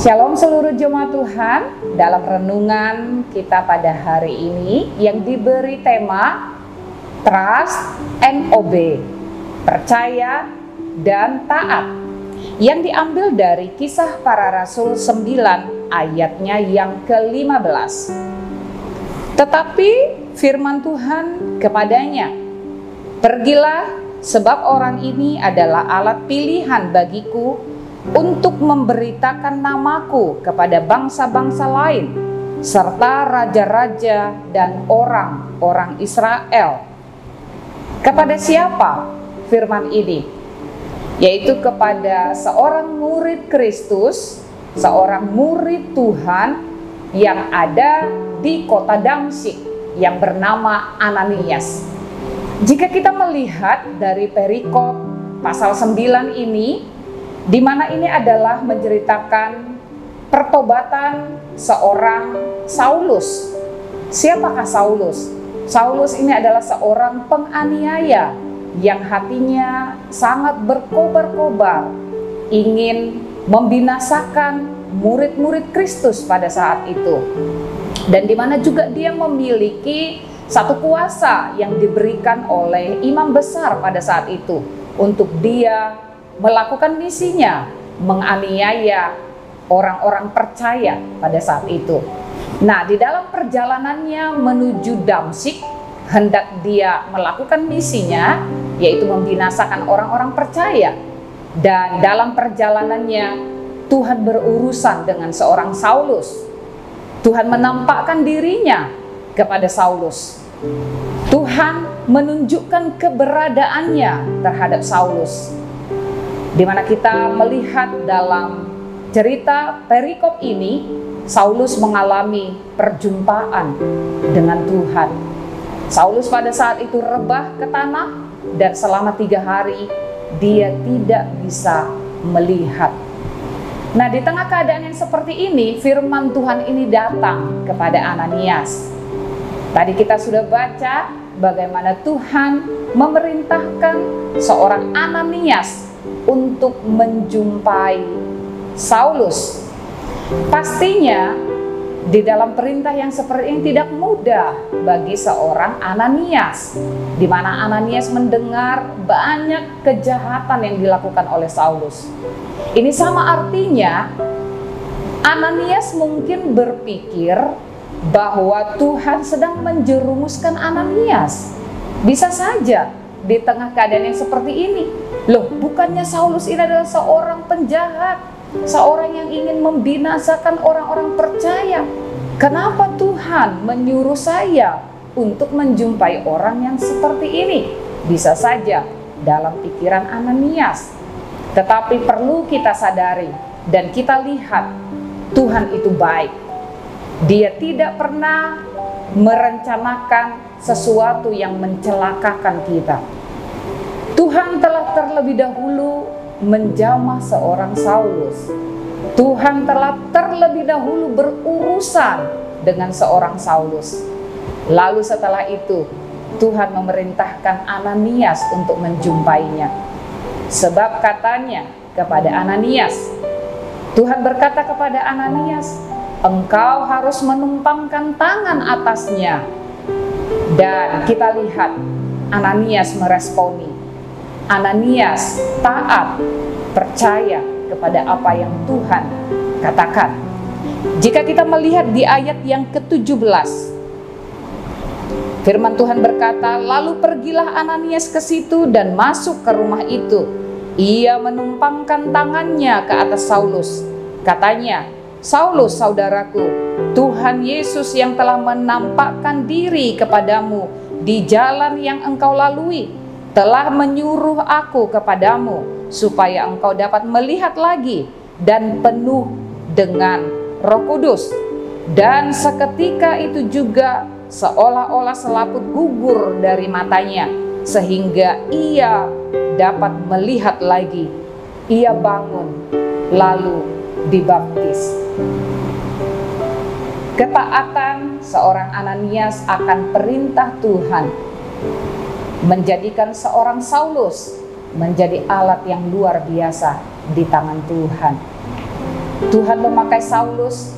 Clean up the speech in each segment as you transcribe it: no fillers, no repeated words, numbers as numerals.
Shalom seluruh jemaat Tuhan. Dalam renungan kita pada hari ini yang diberi tema Trust and Obey, percaya dan taat, yang diambil dari Kisah Para Rasul 9 ayatnya yang ke-15. Tetapi firman Tuhan kepadanya, "Pergilah, sebab orang ini adalah alat pilihan bagiku untuk memberitakan namaku kepada bangsa-bangsa lain, serta raja-raja dan orang-orang Israel." Kepada siapa firman ini? Yaitu kepada seorang murid Kristus, seorang murid Tuhan yang ada di kota Damsyik yang bernama Ananias. Jika kita melihat dari perikop pasal 9 ini, di mana ini adalah menceritakan pertobatan seorang Saulus. Siapakah Saulus? Saulus ini adalah seorang penganiaya yang hatinya sangat berkobar-kobar, ingin membinasakan murid-murid Kristus pada saat itu. Dan di mana juga dia memiliki satu kuasa yang diberikan oleh imam besar pada saat itu untuk dia melakukan misinya, menganiaya orang-orang percaya pada saat itu. Nah, di dalam perjalanannya menuju Damsyik, hendak dia melakukan misinya, yaitu membinasakan orang-orang percaya. Dan dalam perjalanannya, Tuhan berurusan dengan seorang Saulus. Tuhan menampakkan dirinya kepada Saulus. Tuhan menunjukkan keberadaannya terhadap Saulus. Di mana kita melihat dalam cerita perikop ini, Saulus mengalami perjumpaan dengan Tuhan. Saulus pada saat itu rebah ke tanah dan selama 3 hari dia tidak bisa melihat. Nah, di tengah keadaan yang seperti ini, firman Tuhan ini datang kepada Ananias. Tadi kita sudah baca bagaimana Tuhan memerintahkan seorang Ananias untuk menjumpai Saulus. Pastinya di dalam perintah yang seperti ini tidak mudah bagi seorang Ananias, di mana Ananias mendengar banyak kejahatan yang dilakukan oleh Saulus. Ini sama artinya Ananias mungkin berpikir bahwa Tuhan sedang menjerumuskan Ananias. Bisa saja di tengah keadaan yang seperti ini, loh, bukannya Saulus ini adalah seorang penjahat, seorang yang ingin membinasakan orang-orang percaya. Kenapa Tuhan menyuruh saya untuk menjumpai orang yang seperti ini? Bisa saja dalam pikiran Ananias. Tetapi perlu kita sadari dan kita lihat, Tuhan itu baik. Dia tidak pernah merencanakan sesuatu yang mencelakakan kita. Tuhan telah terlebih dahulu menjamah seorang Saulus. Tuhan telah terlebih dahulu berurusan dengan seorang Saulus. Lalu setelah itu, Tuhan memerintahkan Ananias untuk menjumpainya. Sebab katanya kepada Ananias, Tuhan berkata kepada Ananias, "Engkau harus menumpangkan tangan atasnya." Dan kita lihat Ananias meresponi. Ananias taat, percaya kepada apa yang Tuhan katakan. Jika kita melihat di ayat yang ke-17, firman Tuhan berkata, "Lalu pergilah Ananias ke situ dan masuk ke rumah itu. Ia menumpangkan tangannya ke atas Saulus. Katanya, 'Saulus, saudaraku, Tuhan Yesus yang telah menampakkan diri kepadamu di jalan yang engkau lalui, telah menyuruh aku kepadamu supaya engkau dapat melihat lagi dan penuh dengan Roh Kudus.' Dan seketika itu juga seolah-olah selaput gugur dari matanya, sehingga ia dapat melihat lagi. Ia bangun, lalu dibaptis." Ketaatan seorang Ananias akan perintah Tuhan menjadikan seorang Saulus menjadi alat yang luar biasa di tangan Tuhan. Tuhan memakai Saulus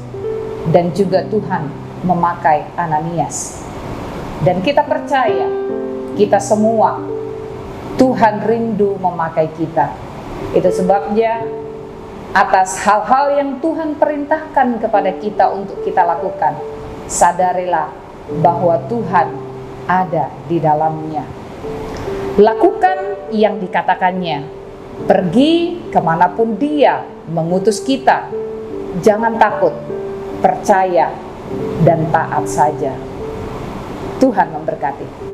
dan juga Tuhan memakai Ananias. Dan kita percaya, kita semua, Tuhan rindu memakai kita. Itu sebabnya atas hal-hal yang Tuhan perintahkan kepada kita untuk kita lakukan, sadarilah bahwa Tuhan ada di dalamnya. Lakukan yang dikatakannya. Pergi kemanapun Dia mengutus kita. Jangan takut, percaya, dan taat saja. Tuhan memberkati.